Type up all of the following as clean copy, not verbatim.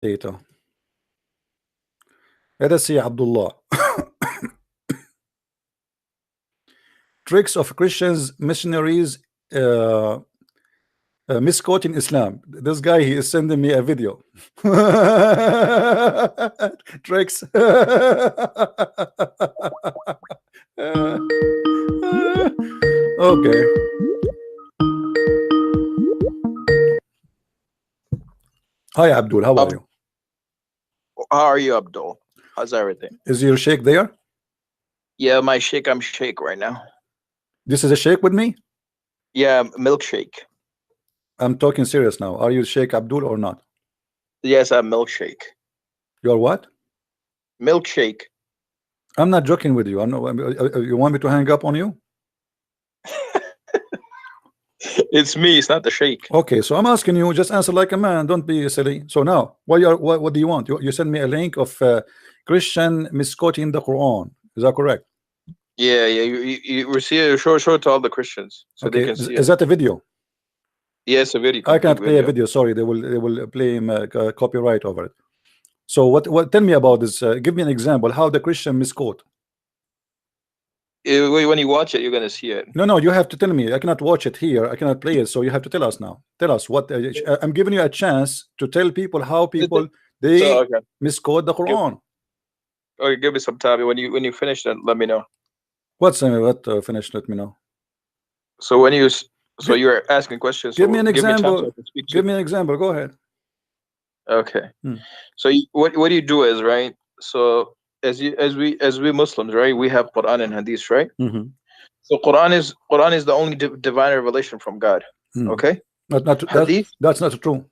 data. Let us see, Abdullah. Tricks of Christians, missionaries, misquoting Islam. This guy, he is sending me a video. Tricks. Okay. Hi, Abdul. How are you? How are you, Abdul? How's everything? Is your sheikh there? Yeah, my shake. I'm shake right now. This is a sheikh with me? Yeah, milkshake. I'm talking serious now. Are you Sheikh Abdul or not? Yes, I'm milkshake. You're what? Milkshake. I'm not joking with you. I'm not. You want me to hang up on you? It's me. It's not the sheikh. Okay, so I'm asking you. Just answer like a man. Don't be silly. So now, what do you want? You send me a link of Christian misquoting the Quran. Is that correct? Yeah. You receive show it to all the Christians so okay. they can see. Is that a video? Yes, a video. I can't play a video. Sorry, they will play copyright over it. So what? Tell me about this. Give me an example. How the Christian misquote. When you watch it, you're gonna see it. No, you have to tell me. I cannot watch it here. I cannot play it. So you have to tell us now. Tell us what. I'm giving you a chance to tell people how people they misquote the Quran. Okay, give me some time. When you finish it, let me know. What's finish? Let me know. So when you you're asking questions. Give me an example. Give me an example. Go ahead. Okay. So what you do is, right. So as we Muslims, right, we have Quran and Hadith, right? So Quran is the only divine revelation from God. Okay. That's not true.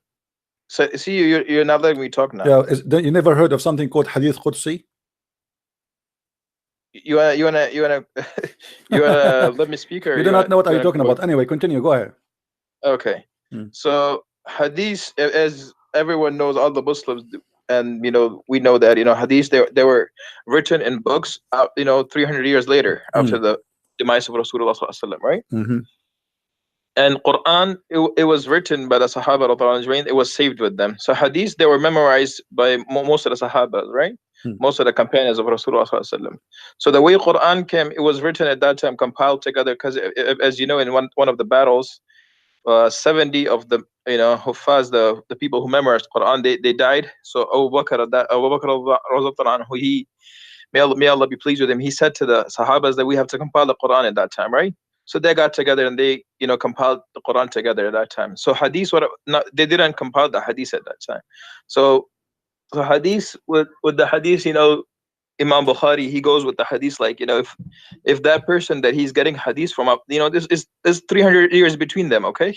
So see, you're not letting me talk now. Yeah. You never heard of something called Hadith Qudsi? You wanna let me speak, or you do not know what I'm talking about? Anyway, continue. Go ahead. Okay. So Hadith, as everyone knows, all the Muslims, and we know that Hadith, they were written in books 300 years later after the demise of Rasulullah sallallahu alaihi wasallam, right? And Quran, it was written by the Sahaba radhiyallahu anhum. It was saved with them. So Hadith, they were memorized by most of the Sahaba, right? Most of the companions of Rasulullah sallallahu alaihi wasallam. So the way Quran came, it was written at that time, compiled together, because as you know, in one of the battles, 70 of the Huffaz, the people who memorized Quran, they died. So Abu Bakr radhiyallahu anhu, may Allah be pleased with him, he said to the Sahabas that we have to compile the Quran at that time, right? So they got together and they compiled the Quran together at that time. So Hadith, they didn't compile the Hadith at that time. So Hadith, with the Hadith, Imam Bukhari, he goes with the Hadith like, if that person that he's getting Hadith from, this is 300 years between them, okay?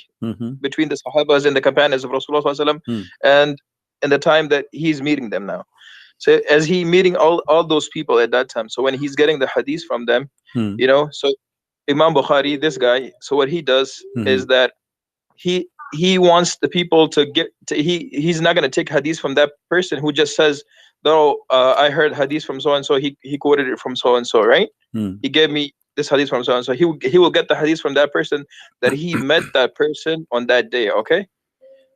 Between the Sahabas and the companions of Rasulullah sallallahu alaihi wasallam, and in the time that he's meeting them now. So as he meeting all those people at that time, so when he's getting the Hadith from them, so Imam Bukhari, this guy, so what he does is that he wants the people to he's not going to take Hadith from that person who just says, no, I heard Hadith from so and so, he quoted it from so and so, right? He gave me this Hadith from so and so. He will get the Hadith from that person that he met that person on that day, okay?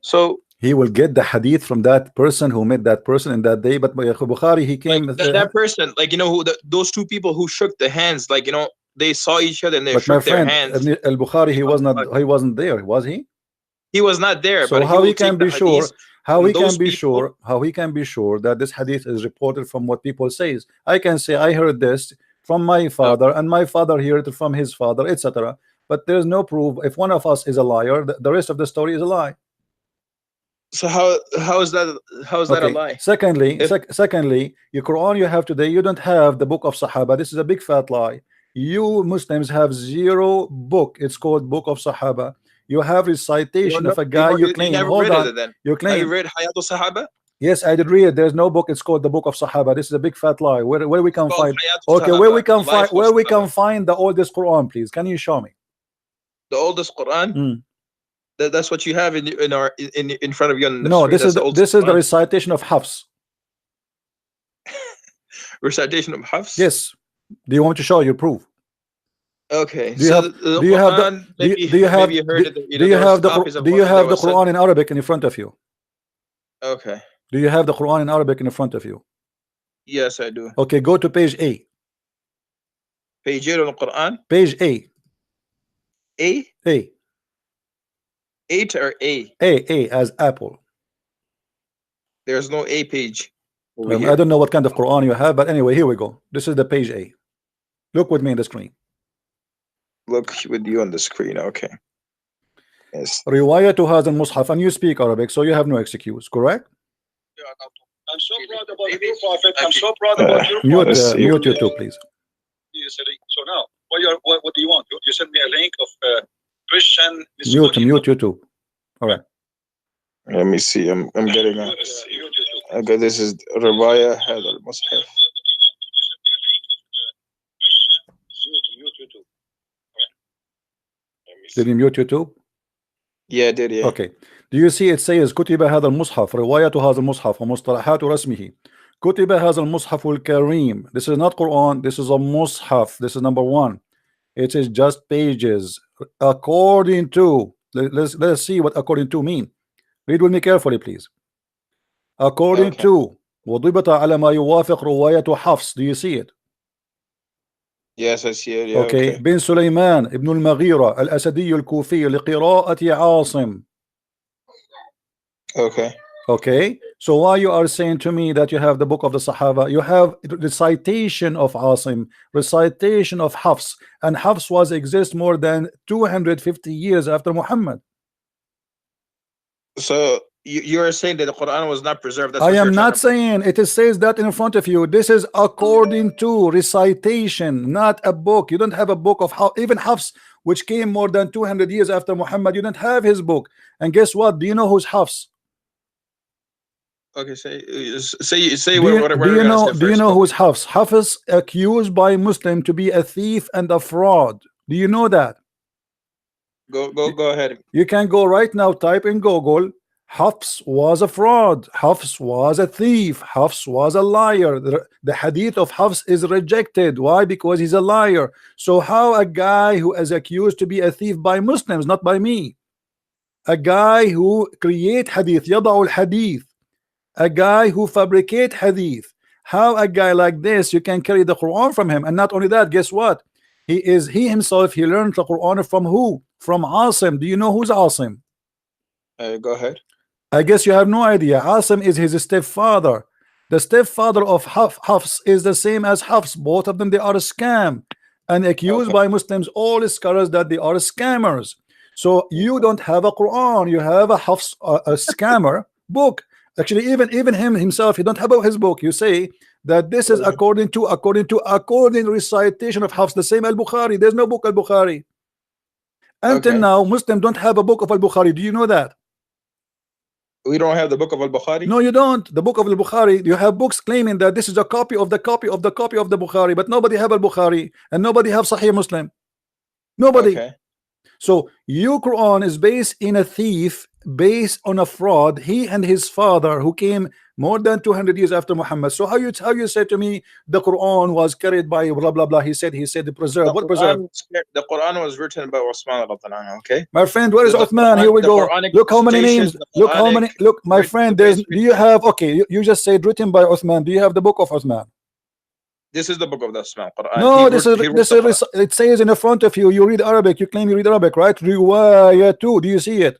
So he will get the Hadith from that person who met that person in that day. But Bukhari, he came like that person, like who those two people who shook the hands, like they saw each other and they shook their hands. Al Bukhari, he wasn't there, was he? He was not there. So but how he can be sure? How he can be sure? How he can be sure that this Hadith is reported from what people says? I can say I heard this from my father, and my father heard it from his father, etc. But there's no proof. If one of us is a liar, the rest of the story is a lie. So how is that a lie? Secondly, your Quran you have today, you don't have the book of Sahaba. This is a big fat lie. You Muslims have zero book. It's called Book of Sahaba. You have recitation of a guy you claim. Hold on. You claim. Have you read Hayat al-Sahaba? Yes, I did read it. There's no book. It's called the Book of Sahaba. This is a big fat lie. Where we can find? Okay, where we can find the oldest Quran, please? Can you show me the oldest Quran? That's what you have in front of you. No, this is the recitation of Hafs. Recitation of Hafs. Yes. Do you want me to show you proof? Okay. Do you have the Quran in Arabic in front of you? Okay. Do you have the Quran in Arabic in front of you? Yes, I do. Okay, go to page A. Page 8 on the Quran? Page A. A? A. 8 or A? A as apple. There's no A page over I here. don't know what kind of Quran you have, but anyway, here we go. This is the page A. Look with me in the screen. Look with you on the screen. Okay. Yes. رواية هذا المصحف, and you speak Arabic, so you have no excuse, correct? I'm so proud about you, Prophet. I'm so proud about you. Mute YouTube, please. So now, what do you want? You send me a link of Christian. Mute YouTube. All right. Let me see. I'm getting it. Okay, this is Riwaya هذا المصحف. Did you mute YouTube? Yeah, I did, yeah. Okay. Do you see it says كتب هذا المصحف رواية هذا المصحف ومصطلحات رسمه كتب هذا المصحف الكريم. This is not Quran, this is a mushaf. This is number one. It is just pages according to, let's see what according to mean. Read with me carefully, please. According to وضبط على ما يوافق رواية حفص. Do you see it? Yes, I see it. Yeah, okay. بن سليمان ابن المغيرة الأسدي الكوفي لقراءة عاصم. Okay, so why you are saying to me that you have the book of the Sahaba? You have recitation of Asim, recitation of Hafs, and Hafs was exist more than 250 years after Muhammad. So you are saying that the Quran was not preserved? That's I am not saying it. It says that in front of you. This is according to recitation, not a book. You don't have a book of how even Hafs, which came more than 200 years after Muhammad. You don't have his book. And guess what? Do you know who's Hafs? Okay, say what do you know who's Hafs? Hafs accused by Muslim to be a thief and a fraud. Do you know that? Go ahead. You can go right now, type in Google, Hafs was a fraud, Hafs was a thief, Hafs was a liar. The hadith of Hafs is rejected. Why? Because he's a liar. So how a guy who is accused to be a thief by Muslims, not by me, a guy who create hadith, يضع الحديث, a guy who fabricate hadith, how a guy like this you can carry the Quran from him? And not only that, guess what? He himself, he learned the Quran from who? From Asim. Do you know who's Asim? Go ahead. I guess you have no idea. Asim is his stepfather. The stepfather of Hafs is the same as Hafs. Both of them, they are a scam and accused by Muslims, all scholars, that they are scammers. So you don't have a Quran, you have a Hafs, a scammer book. Actually, even him himself, he don't have his book. You say that this is according recitation of Hafs, the same Al-Bukhari. There's no book Al-Bukhari. Until now, Muslims don't have a book of Al-Bukhari. Do you know that? We don't have the book of Al-Bukhari? No, you don't. The book of Al-Bukhari, you have books claiming that this is a copy of the copy of the copy of the Bukhari, but nobody have Al-Bukhari and nobody have Sahih Muslim. Nobody. So your Quran is based in a thief, based on a fraud. He and his father, who came more than 200 years after Muhammad. So how you say to me the Quran was carried by blah blah blah? He said the preserved. What preserved? The Quran was written by Uthman. Okay. My friend, where is Uthman? Here we go. Look how many names. Look how many. Look, my friend. Do you have? Okay, you just said written by Uthman. Do you have the book of Uthman? This is the book of the Uthman Quran. No, it says in the front of you. You read Arabic. You claim you read Arabic, right? Riwayah too. Do you see it?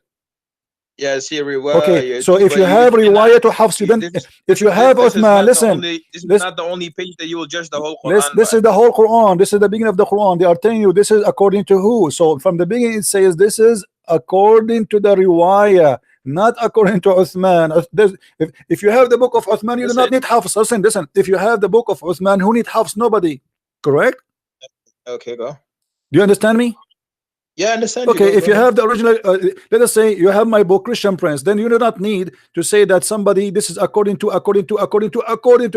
Yeah, I see riwayah. Okay, so if you have riwayah to Hafs, you don't. If you have Uthman, listen. This is not the only page that you will judge the whole Quran. This is the whole Quran. This is the beginning of the Quran. They are telling you this is according to who. So from the beginning it says this is according to the riwayah, not according to Uthman. If you have the book of Uthman, you do not need Hafs. Listen. If you have the book of Uthman, who need Hafs? Nobody. Correct? Okay, go. Do you understand me? Yeah, I understand. Okay, if you have the original, let us say you have my book Christian Prince, then you do not need to say that somebody this is according to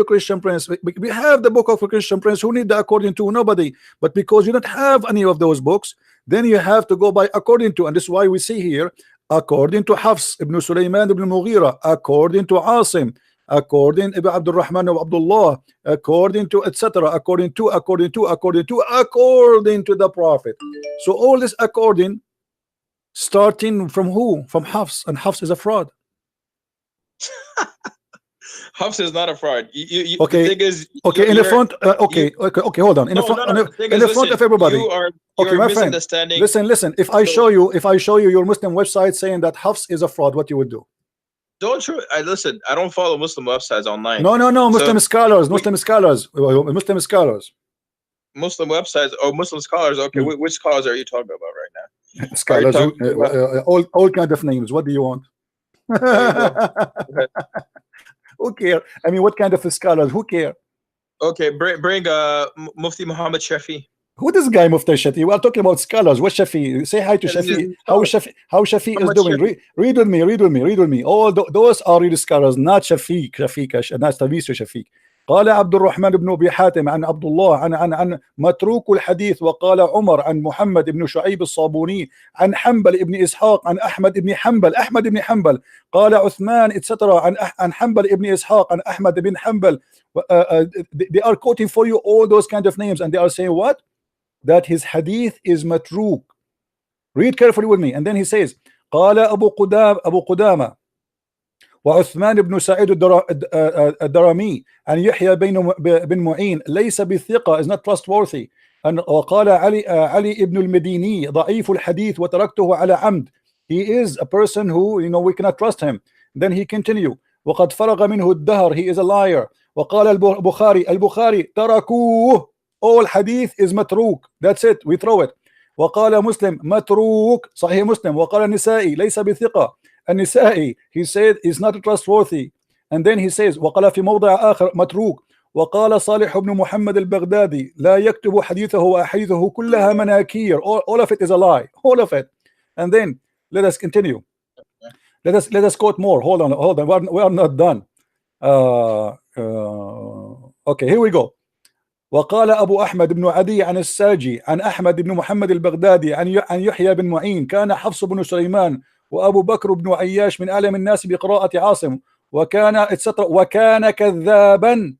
Christian Prince. We have the book of Christian Prince. Who need the according to? Nobody. But because you don't have any of those books, then you have to go by according to, and this is why we see here according to Hafs ibn Sulaiman ibn Mughira, according to Asim, according to Abdul Rahman of Abdullah, according to etc., according to the Prophet. So all this according starting from who? From Hafs, and Hafs is a fraud. Hafs is not a fraud. Okay. The thing is, okay, in the front. Okay, hold on. In the front, in the front of everybody. You are my friend. misunderstanding. Listen. If I show you your Muslim website saying that Hafs is a fraud, what you would do? Don't you? Listen. I don't follow Muslim websites online. No. Muslim scholars. Muslim scholars. Muslim websites or Muslim scholars. Okay, which scholars are you talking about right now? Scholars, all kind of names. What do you want? Who care? I mean, what kind of scholars? Who care? Okay, bring Mufti Muhammad Shafi. Who this guy Mufti Shafi? We are talking about scholars. What Shafi? Say hi to Shafi. How Shafi is doing? Read with me. All those are real scholars, not Shafiq, not Shafiq. قال عبد الرحمن بن أبي حاتم عن عبد الله عن متروك الحديث، وقال عمر عن محمد بن شعيب الصابوني عن حنبل بن إسحاق عن أحمد بن حنبل قال عثمان etc. عن حنبل بن إسحاق عن أحمد بن حنبل. They are quoting for you all those kind of names, and they are saying what? That his hadith is matruk. Read carefully with me. And then he says قال أبو قدامة وعثمان بن سعيد الدرمي أن يحيى بن معين ليس بالثقة, is not trustworthy. وقال علي ابن المديني ضعيف الحديث وتركته على عمد. He is a person who, we cannot trust him. Then he continue وقد فرغ منه الدهر, he is a liar. وقال البخاري تركوه, all hadith is matruk, that's it, we throw it. وقال مسلم متروك صحيح مسلم. وقال النسائي ليس بثقة, النسائي he said is not trustworthy. And then he says وقال في موضع آخر متروك. وقال صالح بن محمد البغدادي لا يكتب حديثه وأحاديثه كلها مناكير, all of it is a lie, all of it. And then let us continue. Let us quote more. Hold on, we are not done. Okay, here we go. وقال أبو أحمد بن عدي عن الساجي عن أحمد بن محمد البغدادي عن يحيى بن معين كان حفص بن سليمان وأبو بكر بن عياش من أعلم الناس بقراءة عاصم وكان etc. وكان كذابا.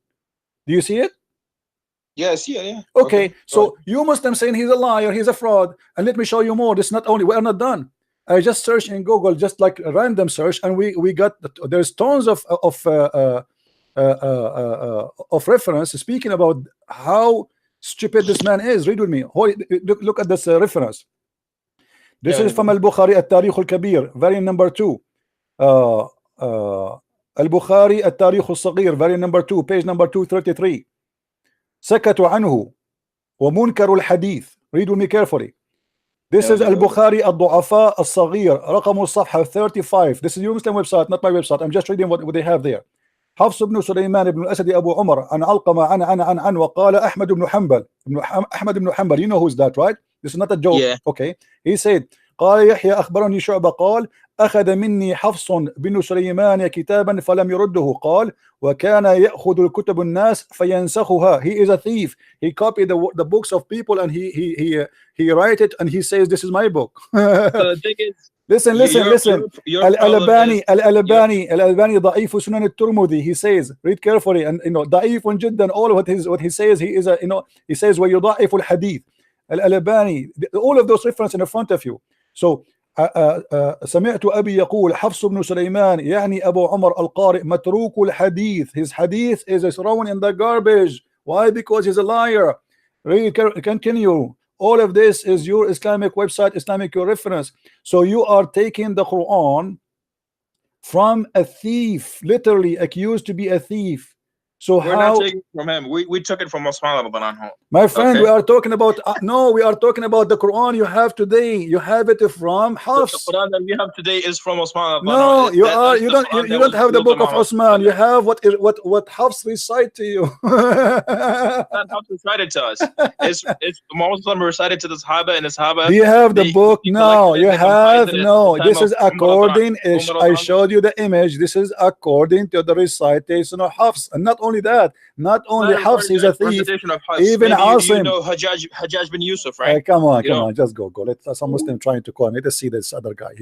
Do you see it? Yes, yeah. Okay, so you Muslims saying he's a liar, he's a fraud, and let me show you more. This is not only, we are not done. I just searched in Google, just like a random search, and we got, there's tons of reference speaking about how stupid this man is. Read with me. Look at this reference. This is from Al-Bukhari التاريخ الكبير, variant number 2. Al-Bukhari التاريخ الصغير, variant number 2, page number 233. سكتوا عنه ومنكر الحديث. Read with me carefully. This is Al-Bukhari الضعفاء الصغير, رقم الصفحة 35. This is your Muslim website, not my website. I'm just reading what they have there. حفص بن سليمان بن الأسد أبو عمر عن علقمة عن وقال أحمد بن حنبل. You know who's that, right? This is not a joke. Yeah. Okay. He said قال يحيى أخبرني شعبة قال أخذ مني حفص بن سليمان كتابا فلم يرده. قال وكان يأخذ الكتب الناس فينسخها. He is a thief. He copied the books of people and he write it and he says this is my book. The thing is, listen. Al-Albani ضعيف سنن الترمذي. He says, read carefully, and ضعيف جدا. All what he says, he is he says ويضعف الحديث. Al-Albani, all of those references in front of you. So سمعت أبي يقول حفص بن سليمان يعني أبو عمر القارئ متروك الحديث. His hadith is thrown in the garbage. Why? Because he's a liar. Read, continue. All of this is your Islamic website, Islamic reference. So you are taking the Quran from a thief, literally accused to be a thief. So we're not taking it from him. We took it from Osman. My friend, okay. We are talking about no, we are talking about the Quran you have today. You have it from Hafs. The Quran that we have today is from Osman. No, you don't have the book of Osman. You have what Hafs recite to you. Not Hafs recited to us. It's Muslim recited to the Sahaba and the Sahaba. Do you have the book? No, you have no. This is according. I showed you the image. This is according to the recitation of Hafs, and not only that, not only Hafs is a thief, even Asim. You know Hajjaj bin Yusuf, right? Come on, just go. Let some Muslim trying to call me. Let's see this other guy.